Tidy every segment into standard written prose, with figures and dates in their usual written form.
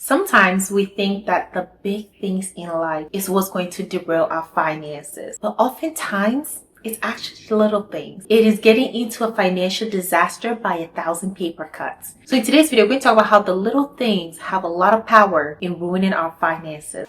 Sometimes we think that the big things in life is what's going to derail our finances, but oftentimes it's actually the little things. It is getting into a financial disaster by 1,000 paper cuts. So in today's video, we're going to talk about how the little things have a lot of power in ruining our finances.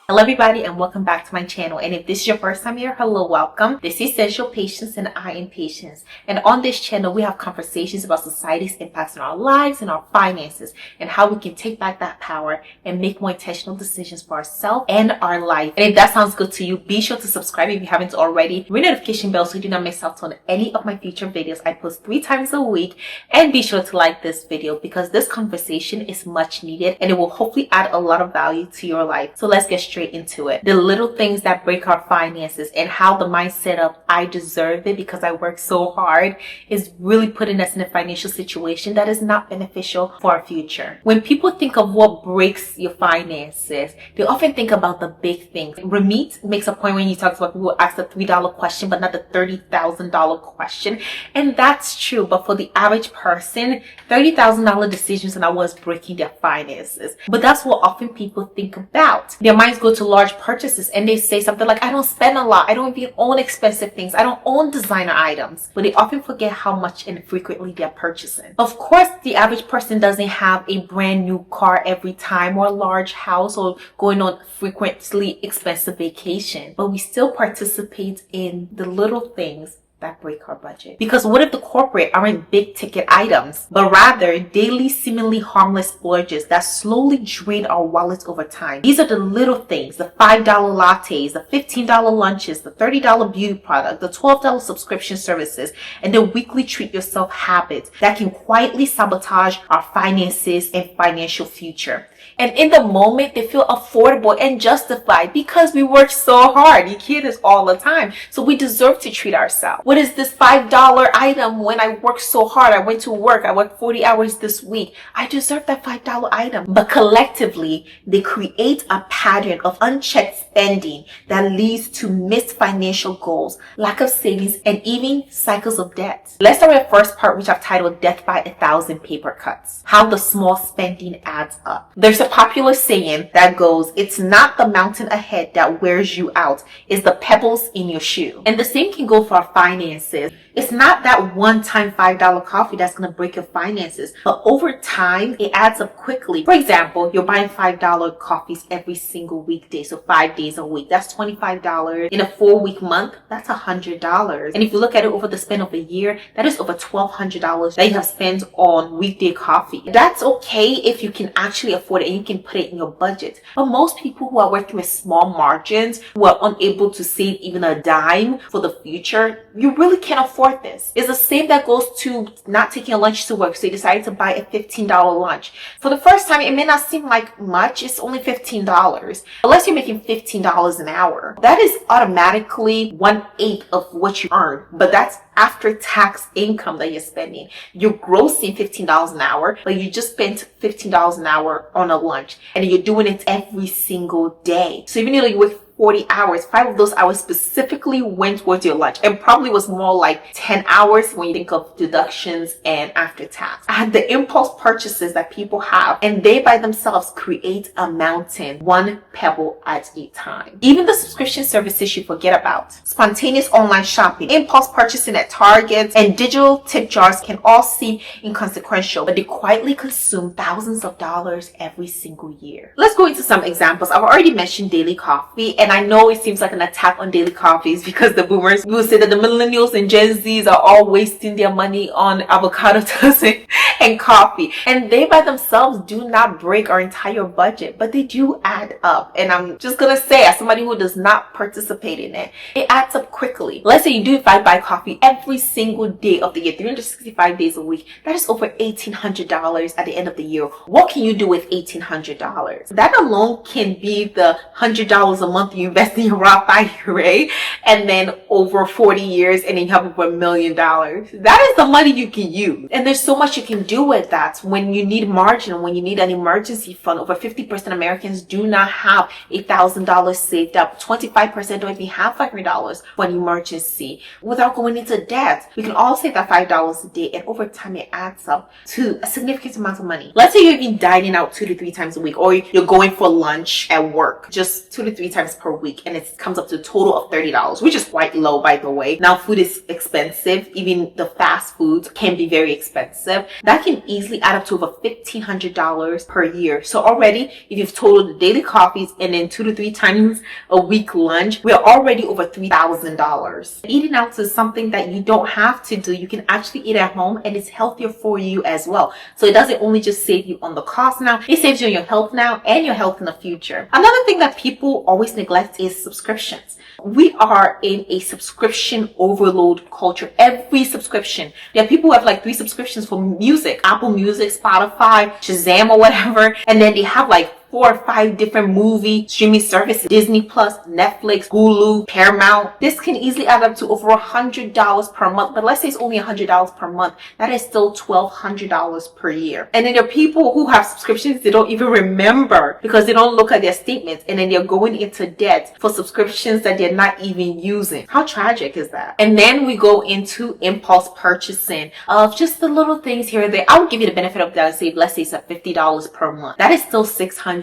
Hello everybody and welcome back to my channel, and if this is your first time here, hello, welcome. This is Essential Patience and I Am Patience, and on this channel we have conversations about society's impacts on our lives and our finances and how we can take back that power and make more intentional decisions for ourselves and our life. And if that sounds good to you, be sure to subscribe if you haven't already. Ring the notification bell so you do not miss out on any of my future videos. I post 3 times a week, and be sure to like this video because this conversation is much needed and it will hopefully add a lot of value to your life. So let's get straight into it. The little things that break our finances and how the mindset of I deserve it because I work so hard is really putting us in a financial situation that is not beneficial for our future. When people think of what breaks your finances, they often think about the big things. Ramit makes a point when he talks about people who ask the $3 question but not the $30,000 question, and that's true. But for the average person, $30,000 decisions are not what's breaking their finances. But that's what often people think about. Their minds go to large purchases and they say something like, I don't spend a lot, I don't even own expensive things, I don't own designer items. But they often forget how much and frequently they're purchasing. Of course, the average person doesn't have a brand new car every time or a large house or going on frequently expensive vacation, but we still participate in the little things that break our budget. Because what if the corporate aren't big ticket items, but rather daily seemingly harmless splurges that slowly drain our wallets over time? These are the little things, the $5 lattes, the $15 lunches, the $30 beauty product, the $12 subscription services, and the weekly treat yourself habits that can quietly sabotage our finances and financial future. And in the moment, they feel affordable and justified because we work so hard. You hear this all the time. So we deserve to treat ourselves. What is this $5 item when I worked so hard? I went to work. I worked 40 hours this week. I deserve that $5 item. But collectively, they create a pattern of unchecked spending that leads to missed financial goals, lack of savings, and even cycles of debt. Let's start with the first part, which I've titled Death by 1,000 Paper Cuts. How the small spending adds up. There's a popular saying that goes, it's not the mountain ahead that wears you out, it's the pebbles in your shoe. And the same can go for our finances. It's not that one-time $5 coffee that's going to break your finances, but over time, it adds up quickly. For example, you're buying $5 coffees every single weekday, so 5 days a week. That's $25. In a 4-week month, that's $100. And if you look at it over the span of a year, that is over $1,200 that you have spent on weekday coffee. That's okay if you can actually afford it and you can put it in your budget. But most people who are working with small margins, who are unable to save even a dime for the future, you really can't afford this. It's the same that goes to not taking a lunch to work. So you decided to buy a $15 lunch. For the first time, it may not seem like much. It's only $15. Unless you're making $15 an hour. That is automatically 1/8 of what you earn. But that's after tax income that you're spending. You're grossing $15 an hour, but you just spent $15 an hour on a lunch. And you're doing it every single day. So even though you work 40 hours, 5 of those hours specifically went towards your lunch, and probably was more like 10 hours when you think of deductions and after tax. And the impulse purchases that people have, and they by themselves create a mountain, one pebble at a time. Even the subscription services you forget about, spontaneous online shopping, impulse purchasing at Target, and digital tip jars can all seem inconsequential, but they quietly consume thousands of dollars every single year. Let's go into some examples. I've already mentioned daily coffee, and I know it seems like an attack on daily coffees because the boomers will say that the millennials and Gen Zs are all wasting their money on avocado toast and coffee. And they by themselves do not break our entire budget, but they do add up. And I'm just gonna say, as somebody who does not participate in it, it adds up quickly. Let's say you do 5 buy coffee every single day of the year, 365 days a week. That is over $1,800 at the end of the year. What can you do with $1,800? That alone can be the $100 a month you invest in your Roth IRA, and then over 40 years, and then you have over $1 million. That is the money you can use. And there's so much you can do with that when you need margin, when you need an emergency fund? Over 50% of Americans do not have $1,000 saved up. 25% don't even have $500 for an emergency without going into debt. We can all save that $5 a day, and over time it adds up to a significant amount of money. Let's say you're even dining out 2 to 3 times a week, or you're going for lunch at work just 2 to 3 times per week, and it comes up to a total of $30, which is quite low, by the way. Now, food is expensive. Even the fast foods can be very expensive. That can easily add up to over $1,500 per year. So already, if you've totaled the daily coffees and then 2 to 3 times a week lunch, we're already over $3,000. Eating out is something that you don't have to do. You can actually eat at home, and it's healthier for you as well. So it doesn't only just save you on the cost now, it saves you on your health now and your health in the future. Another thing that people always neglect is subscriptions. We are in a subscription overload culture. Every subscription. There are people who have like 3 subscriptions for music, Apple Music, Spotify, Shazam, or whatever. And then they have like 4 or 5 different movie streaming services: Disney Plus, Netflix, Hulu, Paramount. This can easily add up to over $100 per month. But let's say it's only $100 per month. That is still $1,200 per year. And then there are people who have subscriptions they don't even remember because they don't look at their statements, and then they're going into debt for subscriptions that they're not even using. How tragic is that? And then we go into impulse purchasing of just the little things here and there. I would give you the benefit of that and say, let's say it's at $50 per month. That is still $600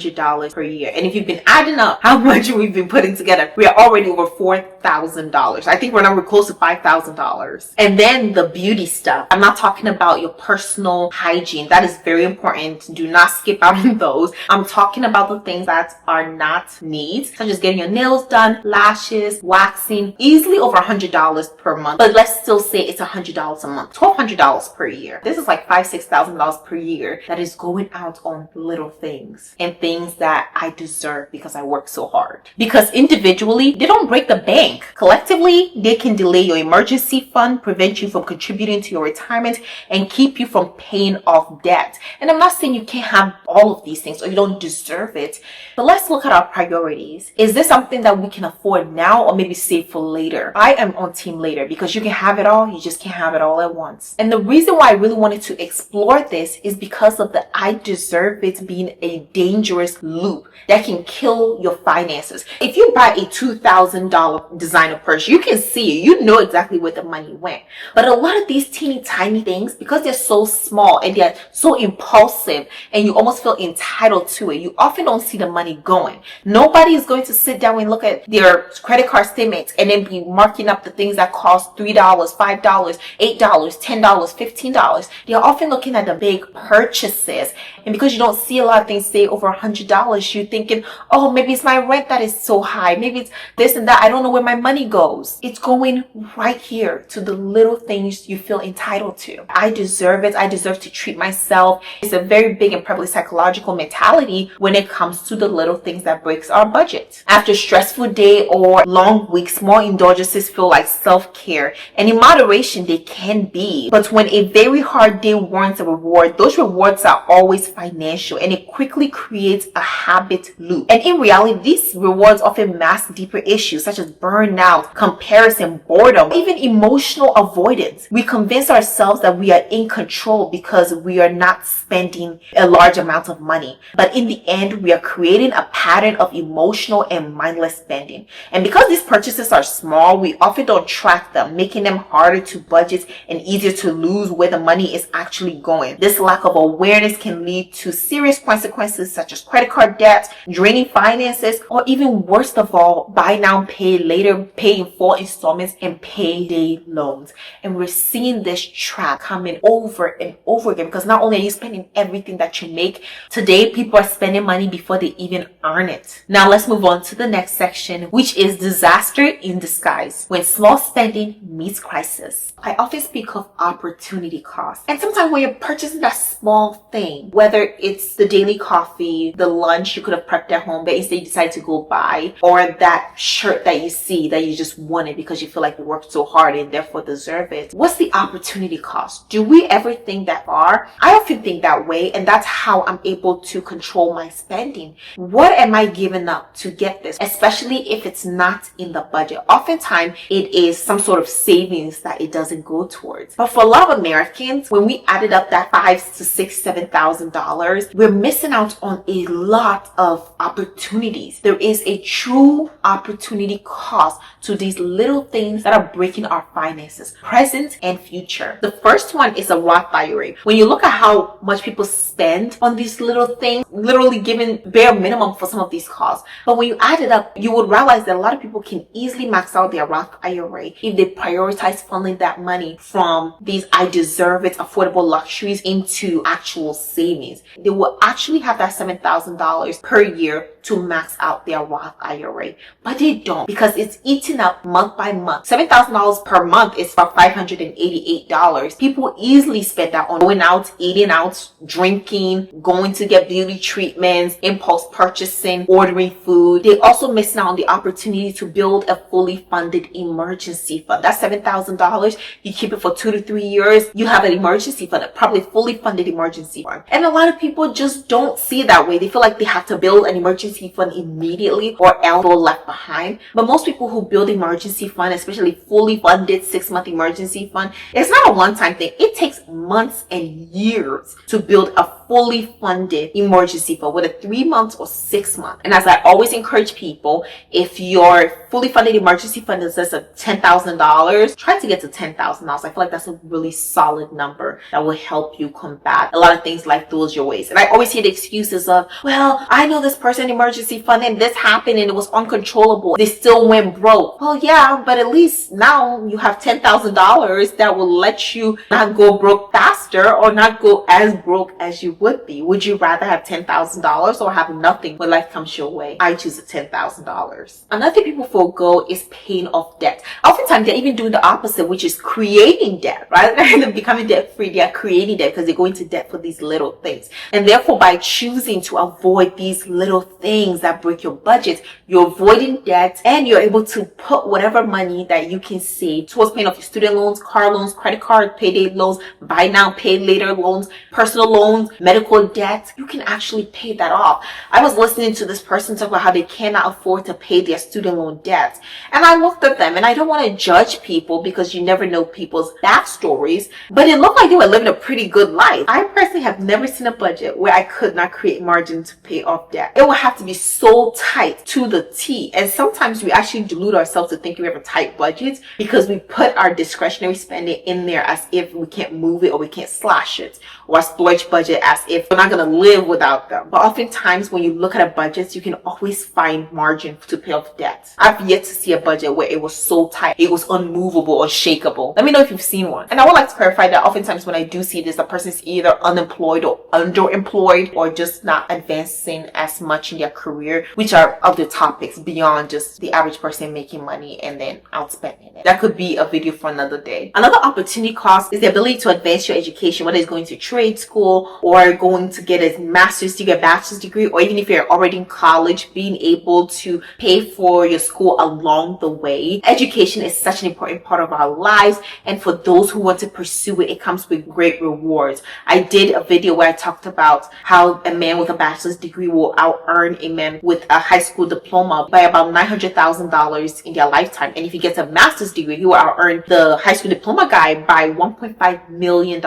per year. And if you've been adding up how much we've been putting together, we are already over $4,000. I think we're close to $5,000. And then the beauty stuff. I'm not talking about your personal hygiene. That is very important. Do not skip out on those. I'm talking about the things that are not needs, such as getting your nails done, lashes, waxing, easily over $100 per month. But let's still say it's $100 a month, $1,200 per year. This is like $5,000-$6,000 per year that is going out on little things and things that I deserve because I work so hard. Because individually, they don't break the bank. Collectively, they can delay your emergency fund, prevent you from contributing to your retirement, and keep you from paying off debt. And I'm not saying you can't have all of these things or you don't deserve it, but let's look at our priorities. Is this something that we can afford now, or maybe save for later? I am on team later, because you can have it all, you just can't have it all at once. And the reason why I really wanted to explore this is because of the I deserve it being a dangerous loop that can kill your finances. If you buy a $2,000 designer purse, you can see it. You know exactly where the money went. But a lot of these teeny tiny things, because they're so small and they're so impulsive and you almost feel entitled to it, you often don't see the money going. Nobody is going to sit down and look at their credit card statements and then be marking up the things that cost $3, $5, $8, $10, $15. They're often looking at the big purchases. And because you don't see a lot of things say over $100, you're thinking, oh, maybe it's my rent that is so high. Maybe it's this and that. I don't know where my money goes. It's going right here to the little things you feel entitled to. I deserve it. I deserve to treat myself. It's a very big and probably psychological mentality when it comes to the little things that breaks our budget. After a stressful day or long week, small indulgences feel like self-care. And in moderation, they can be. But when a very hard day warrants a reward, those rewards are always financial, and it quickly creates a habit loop. And in reality, these rewards often mask deeper issues such as burnout, comparison, boredom, even emotional avoidance. We convince ourselves that we are in control because we are not spending a large amount of money. But in the end, we are creating a pattern of emotional and mindless spending. And because these purchases are small, we often don't track them, making them harder to budget and easier to lose where the money is actually going. This lack of awareness can lead to serious consequences such as credit card debt, draining finances, or even worst of all, buy now, pay later, pay in full installments, and payday loans. And we're seeing this trap coming over and over again, because not only are you spending everything that you make, today people are spending money before they even earn it. Now let's move on to the next section, which is disaster in disguise, when small spending meets crisis. I often speak of opportunity cost. And sometimes when you're purchasing that small thing, whether it's the daily coffee maybe the lunch you could have prepped at home, but instead you decide to go buy, or that shirt that you see that you just wanted because you feel like you worked so hard and therefore deserve it. What's the opportunity cost? Do we ever think that far? I often think that way, and that's how I'm able to control my spending. What am I giving up to get this? Especially if it's not in the budget. Oftentimes it is some sort of savings that it doesn't go towards. But for a lot of Americans, when we added up that $5,000 to $6,000, $7,000, we're missing out on a lot of opportunities. There is a true opportunity cost to these little things that are breaking our finances, present and future. The first one is a Roth IRA. When you look at how much people spend on these little things, literally giving bare minimum for some of these costs, but when you add it up, you would realize that a lot of people can easily max out their Roth IRA if they prioritize funneling that money from these I deserve it affordable luxuries into actual savings. They will actually have that $7,000 per year to max out their Roth IRA, but they don't, because it's eaten up month by month. $7,000 per month is about $588. People easily spend that on going out, eating out, drinking, going to get beauty treatments, impulse purchasing, ordering food. They also missing out on the opportunity to build a fully funded emergency fund. That's $7,000. You keep it for 2 to 3 years. You have an emergency fund, probably fully funded emergency fund. And a lot of people just don't see it that way. They feel like they have to build an emergency fund immediately or else go left behind. But most people who build emergency fund, especially fully funded 6-month emergency fund, it's not a one-time thing. It takes months and years to build a fully funded emergency fund, whether 3 months or 6 months. And as I always encourage people, if your fully funded emergency fund is just $10,000, try to get to $10,000. I feel like that's a really solid number that will help you combat a lot of things life throws your ways. And I always hear the excuses of, well, I know this person emergency fund and this happened and it was uncontrollable. They still went broke. Well, yeah, but at least now you have $10,000 that will let you not go broke faster or not go as broke as you would be. Would you rather have $10,000 or have nothing when life comes your way? I choose the $10,000. Another thing people forego is paying off debt. Oftentimes they're even doing the opposite, which is creating debt. Rather than becoming debt free, they are creating debt because they go into debt for these little things. And therefore, by choosing to avoid these little things that break your budget, you're avoiding debt and you're able to put whatever money that you can save towards paying off your student loans, car loans, credit card, payday loans, buy now, pay later loans, personal loans, medical debt. You can actually pay that off. I was listening to this person talk about how they cannot afford to pay their student loan debt. And I looked at them, and I don't want to judge people because you never know people's backstories, but it looked like they were living a pretty good life. I personally have never seen a budget where I could not create margin to pay off debt. It would have to be so tight to the T. And sometimes we actually delude ourselves to think we have a tight budget because we put our discretionary spending in there as if we can't move it or we can't slash it, or a splurge budget as if we're not going to live without them. But oftentimes when you look at a budget, you can always find margin to pay off debt. I've yet to see a budget where it was so tight, it was unmovable, unshakable. Let me know if you've seen one. And I would like to clarify that oftentimes when I do see this, the person's either unemployed or underemployed or just not advancing as much in their career, which are other topics beyond just the average person making money and then outspending it. That could be a video for another day. Another opportunity cost is the ability to advance your education, whether it's going to trade school or going to get a master's degree, a bachelor's degree, or even if you're already in college, being able to pay for your school along the way. Education is such an important part of our lives, and for those who want to pursue it, it comes with great rewards. I did a video where I talked about how a man with a bachelor's degree will out-earn a man with a high school diploma by about $900,000 in their lifetime. And if he gets a master's degree, he will out-earn the high school diploma guy by $1.5 million.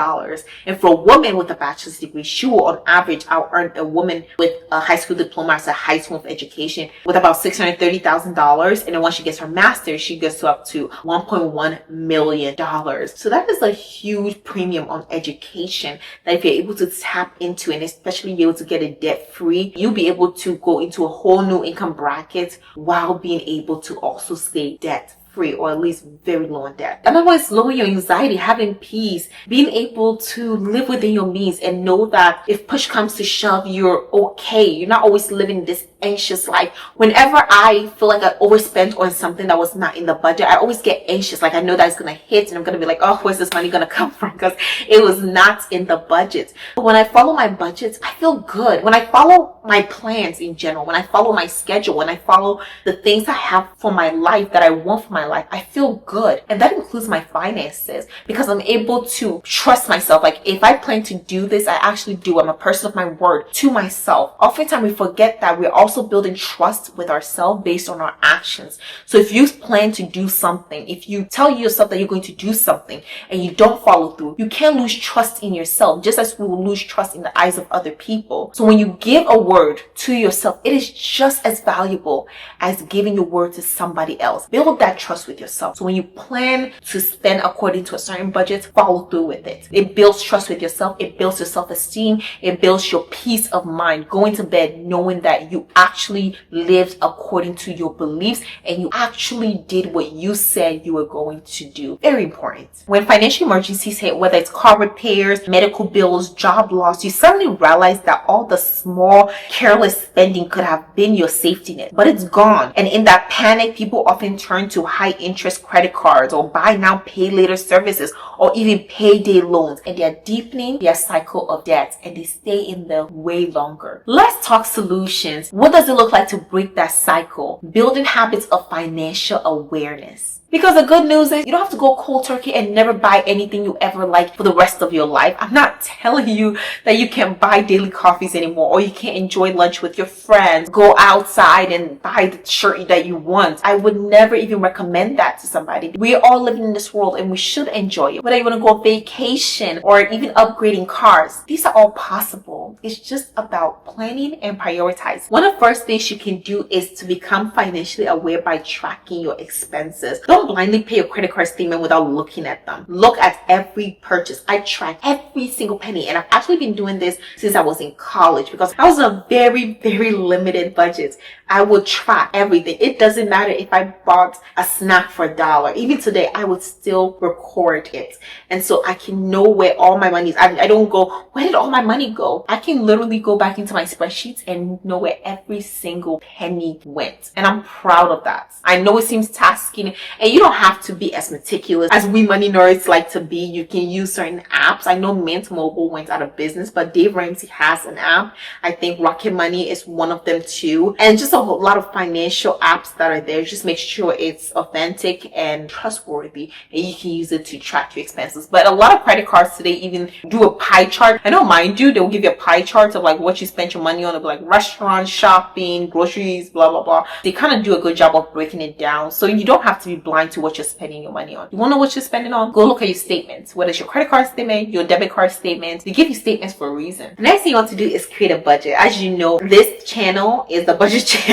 And for a woman with a bachelor's degree, she will on average out-earn a woman with a high school diploma as a high school of education with about $630,000. And then once she gets her master's, she gets to up to $1.1 million. So that is a huge premium on education that if you're able to tap into, and especially be able to get it debt free, you'll be able to go into a whole new income bracket while being able to also stay debt free or at least very low in debt. Another one is lowering your anxiety, having peace, being able to live within your means and know that if push comes to shove, you're okay. You're not always living this anxious life. Whenever I feel like I overspent on something that was not in the budget, I always get anxious. Like I know that it's going to hit and I'm going to be like, oh, where's this money going to come from? Because it was not in the budget. But when I follow my budgets, I feel good. When I follow my plans in general, when I follow my schedule, when I follow the things I have for my life that I want for my life, I feel good. And that includes my finances because I'm able to trust myself. Like if I plan to do this, I actually do. I'm a person of my word to myself. Oftentimes we forget that we're also building trust with ourselves based on our actions. So if you plan to do something, if you tell yourself that you're going to do something and you don't follow through, you can't lose trust in yourself, just as we will lose trust in the eyes of other people. So when you give a word to yourself, it is just as valuable as giving your word to somebody else. Build that trust with yourself. So when you plan to spend according to a certain budget, follow through with it. It builds trust with yourself. It builds your self-esteem. It builds your peace of mind. Going to bed knowing that you actually lived according to your beliefs and you actually did what you said you were going to do. Very important. When financial emergencies hit, whether it's car repairs, medical bills, job loss, you suddenly realize that all the small, careless spending could have been your safety net, but it's gone. And in that panic, people often turn to high interest credit cards or buy now, pay later services or even payday loans, and they're deepening their cycle of debt and they stay in there way longer. Let's talk solutions. What does it look like to break that cycle? Building habits of financial awareness. Because the good news is you don't have to go cold turkey and never buy anything you ever like for the rest of your life. I'm not telling you that you can't buy daily coffees anymore or you can't enjoy lunch with your friends, go outside and buy the shirt that you want. I would never even recommend that to somebody. We're all living in this world and we should enjoy it. Whether you want to go on vacation or even upgrading cars, these are all possible. It's just about planning and prioritizing. One of the first things you can do is to become financially aware by tracking your expenses. Don't blindly pay your credit card statement without looking at them. Look at every purchase. I track every single penny, and I've actually been doing this since I was in college because I was on a very, very limited budget. I would track everything. It doesn't matter if I bought a snack for $1. Even today, I would still record it. And so I can know where all my money is. I don't go, where did all my money go? I can literally go back into my spreadsheets and know where every single penny went. And I'm proud of that. I know it seems tasking, and you don't have to be as meticulous as we money nerds like to be. You can use certain apps. I know Mint Mobile went out of business, but Dave Ramsey has an app. I think Rocket Money is one of them too. And just a lot of financial apps that are there. Just make sure it's authentic and trustworthy and you can use it to track your expenses. But a lot of credit cards today even do a pie chart. I know mine do. They'll give you a pie chart of like what you spent your money on. It'll be like restaurants, shopping, groceries, blah, blah, blah. They kind of do a good job of breaking it down. So you don't have to be blind to what you're spending your money on. You want to know what you're spending on? Go look at your statements. Whether it's your credit card statement, your debit card statement. They give you statements for a reason. The next thing you want to do is create a budget. As you know, this channel is the budget channel.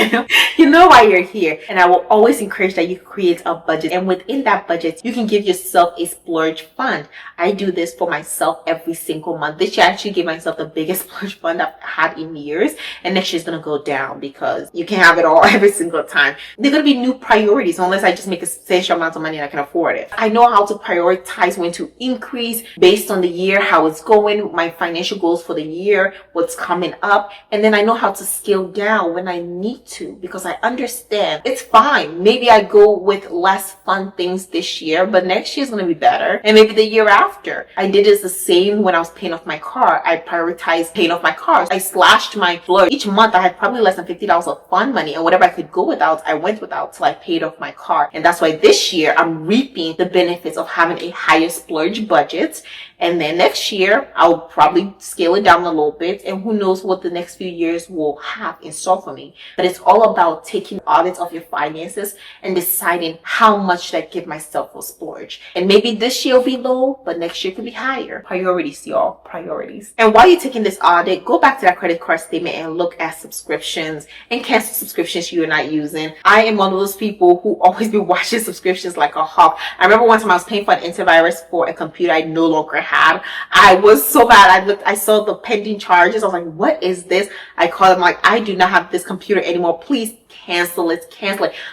You know why you're here. And I will always encourage that you create a budget. And within that budget, you can give yourself a splurge fund. I do this for myself every single month. This year, I actually gave myself the biggest splurge fund I've had in years. And next year is going to go down because you can't have it all every single time. There are going to be new priorities unless I just make a substantial amount of money and I can afford it. I know how to prioritize when to increase based on the year, how it's going, my financial goals for the year, what's coming up. And then I know how to scale down when I need to because I understand it's fine. Maybe I go with less fun things this year, but next year is going to be better. And maybe the year after. I did this the same when I was paying off my car. I prioritized paying off my car. I slashed my splurge. Each month I had probably less than $50 of fun money, and whatever I could go without, I went without till I paid off my car. And that's why this year I'm reaping the benefits of having a higher splurge budget. And then next year, I'll probably scale it down a little bit. And who knows what the next few years will have in store for me. But it's all about taking audits of your finances and deciding how much should I give myself for splurge. And maybe this year will be low, but next year could be higher. Priorities, y'all. Priorities. And while you're taking this audit, go back to that credit card statement and look at subscriptions and cancel subscriptions you're not using. I am one of those people who always be watching subscriptions like a hawk. I remember one time I was paying for an antivirus for a computer I no longer had. I was so bad. I saw the pending charges. I was like, what is this? I called them like, I do not have this computer anymore. Please cancel it.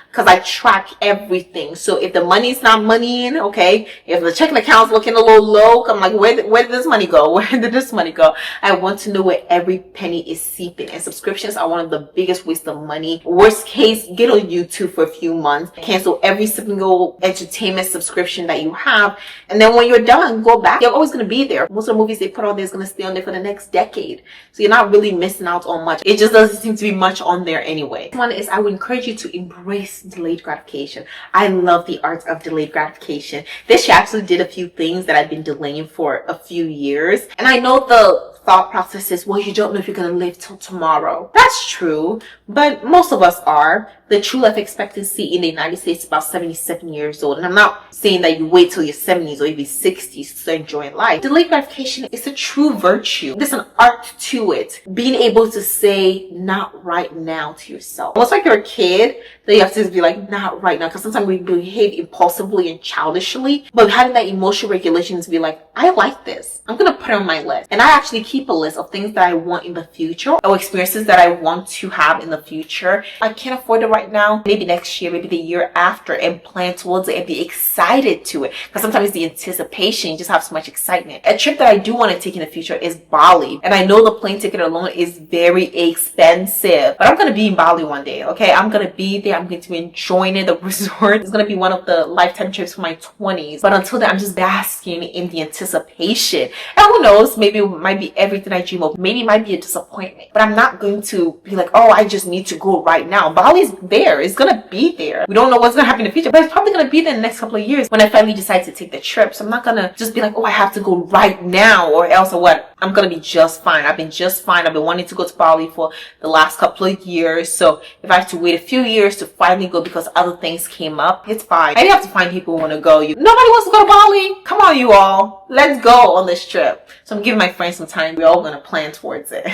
Because I track everything. So if the money's not moneying, okay, if the checking account's looking a little low, I'm like, where did this money go? Where did this money go? I want to know where every penny is seeping. And subscriptions are one of the biggest waste of money. Worst case, get on YouTube for a few months, cancel every single entertainment subscription that you have, and then when you're done, go back. They're always going to be there. Most of the movies they put on there is going to stay on there for the next decade. So you're not really missing out on much. It just doesn't seem to be much on there anyway. One is, I would encourage you to embrace delayed gratification. I love the art of delayed gratification. This year I actually did a few things that I've been delaying for a few years. And I know the thought process is, well, you don't know if you're going to live till tomorrow. That's true, but most of us are. The true life expectancy in the United States is about 77 years old. And I'm not saying that you wait till your 70s or even 60s to start enjoying life. Delayed gratification is a true virtue. There's an art to it. Being able to say, not right now to yourself. Almost like you're a kid, that you have to just be like, not right now. Because sometimes we behave impulsively and childishly. But having that emotional regulation to be like, I like this. I'm going to put it on my list. And I actually keep a list of things that I want in the future or experiences that I want to have in the future. I can't afford it right now, maybe next year, maybe the year after, and plan towards it and be excited to it. Because sometimes the anticipation, you just have so much excitement. A trip that I do want to take in the future is Bali. And I know the plane ticket alone is very expensive, but I'm going to be in Bali one day, okay? I'm going to be there. I'm going to be enjoying it. The resort is going to be one of the lifetime trips for my 20s. But until then, I'm just basking in the anticipation. And who knows, maybe it might be everything I dream of. Maybe it might be a disappointment. But I'm not going to be like, oh, I just need to go right now. Bali's there. It's gonna be there. We don't know what's gonna happen in the future, but it's probably gonna be there in the next couple of years when I finally decide to take the trip. So I'm not gonna just be like, oh, I have to go right now or else or what. I'm gonna be just fine. I've been just fine. I've been wanting to go to Bali for the last couple of years. So if I have to wait a few years to finally go because other things came up, it's fine. I didn't have to find people who want to go. Nobody wants to go to Bali. Come on, you all. Let's go on this trip. So I'm giving my friends some time. We're all gonna plan towards it.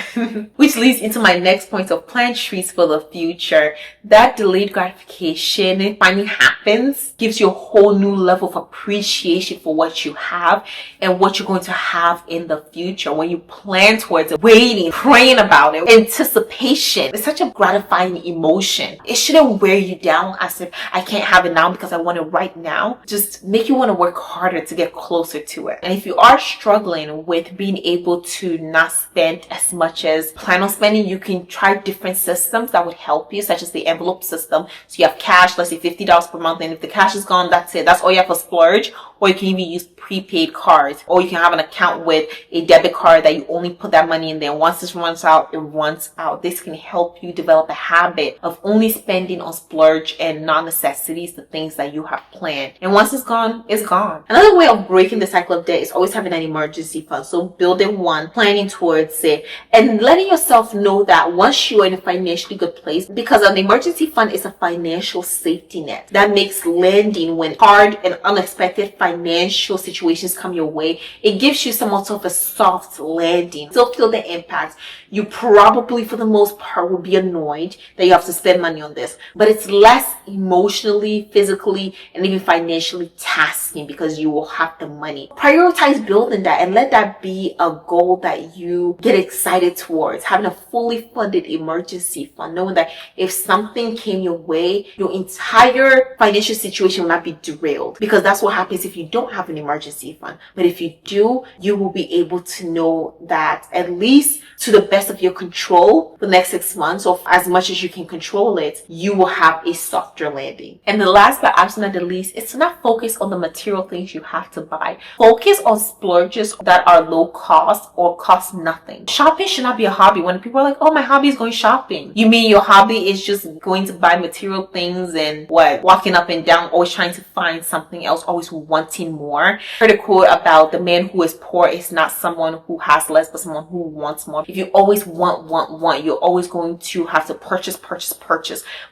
Which leads into my next point of plan treats for the future. That delayed gratification finally happens, gives you a whole new level of appreciation for what you have and what you're going to have in the future. When you plan towards it, waiting, praying about it, anticipation, it's such a gratifying emotion. It shouldn't wear you down as if I can't have it now because I want it right now. Just make you want to work harder to get closer to it. And if you are struggling with being able to not spend as much as plan on spending, you can try different systems that would help you, such as the envelope system. So you have cash, let's say $50 per month, and if the cash is gone, that's it. That's all you have for splurge. Or you can even use prepaid cards, or you can have an account with a debit card that you only put that money in there. Once this runs out, it runs out. This can help you develop a habit of only spending on splurge and non-necessities, the things that you have planned. And once it's gone, it's gone. Another way of breaking the cycle of debt is always having an emergency fund. So building one, planning towards it, and letting yourself know that once you're in a financially good place, because an emergency fund is a financial safety net that makes lending when hard and unexpected financial situations come your way, it gives you somewhat of a soft landing. Still feel the impact. You probably, for the most part, will be annoyed that you have to spend money on this, but it's less emotionally, physically, and even financially tasking because you will have the money. Prioritize building that and let that be a goal that you get excited towards. Having a fully funded emergency fund, knowing that if something came your way, your entire financial situation will not be derailed, because that's what happens if you don't have an emergency fund. But if you do, you will be able to know that at least to the best of your control for the next 6 months, or as much as you can control it, you will have a softer landing. And the last but absolutely not the least is to not focus on the material things you have to buy. Focus on splurges that are low cost or cost nothing. Shopping should not be a hobby. When people are like, oh, my hobby is going shopping. You mean your hobby is just going to buy material things and walking up and down, always trying to find something else, always wanting more. I heard a quote about the man who is poor is not someone who has less, but someone who wants more. If you always want, you're always going to have to purchase.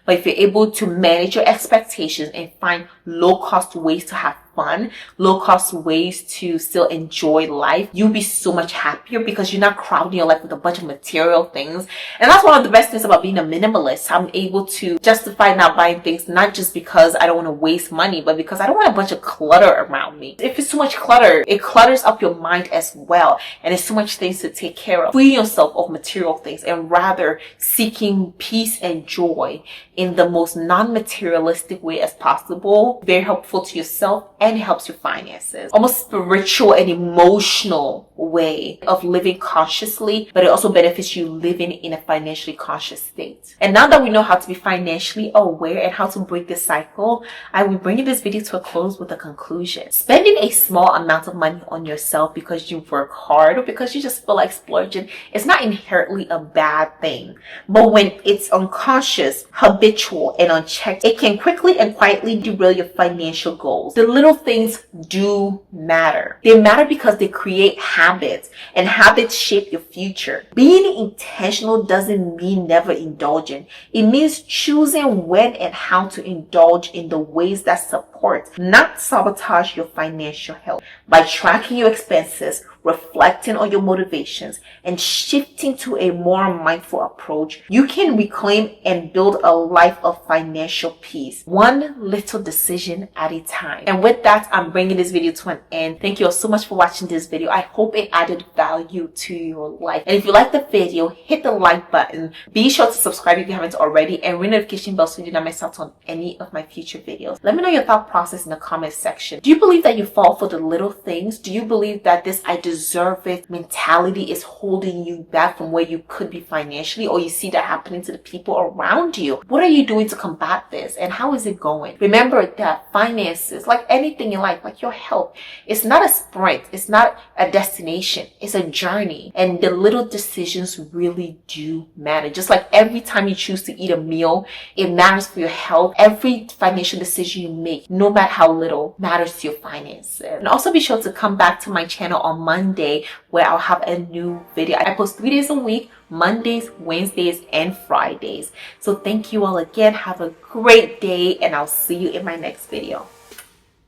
But if you're able to manage your expectations and find low cost ways to have fun, low-cost ways to still enjoy life, you'll be so much happier because you're not crowding your life with a bunch of material things. And that's one of the best things about being a minimalist. I'm able to justify not buying things, not just because I don't want to waste money, but because I don't want a bunch of clutter around me. If it's too much clutter, it clutters up your mind as well. And it's too much things to take care of. Free yourself of material things and rather seeking peace and joy in the most non-materialistic way as possible. Very helpful to yourself and helps your finances. Almost spiritual and emotional way of living consciously, but it also benefits you living in a financially conscious state. And now that we know how to be financially aware and how to break this cycle, I will bring this video to a close with a conclusion. Spending a small amount of money on yourself because you work hard or because you just feel like splurging is not inherently a bad thing. But when it's unconscious, habitual, and unchecked, it can quickly and quietly derail your financial goals. The little things do matter. They matter because they create habits, and habits shape your future. Being intentional doesn't mean never indulging. It means choosing when and how to indulge in the ways that support, not sabotage your financial health. By tracking your expenses, reflecting on your motivations, and shifting to a more mindful approach, you can reclaim and build a life of financial peace, one little decision at a time. And with that, I'm bringing this video to an end. Thank you all so much for watching this video. I hope it added value to your life. And if you like the video, hit the like button. Be sure to subscribe if you haven't already, and ring the notification bell so you do not miss out on any of my future videos. Let me know your thought process in the comment section. Do you believe that you fall for the little things? Do you believe that this I deserve it mentality is holding you back from where you could be financially, or you see that happening to the people around you? What are you doing to combat this, and how is it going? Remember that finances, like anything in life, like your health, it's not a sprint, it's not a destination, it's a journey. And the little decisions really do matter. Just like every time you choose to eat a meal, it matters for your health. Every financial decision you make, no matter how little, matters to your finances. And also be sure to come back to my channel on Monday, where I'll have a new video. I post 3 days a week, Mondays, Wednesdays, and Fridays. So thank you all again. Have a great day, and I'll see you in my next video.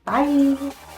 Bye.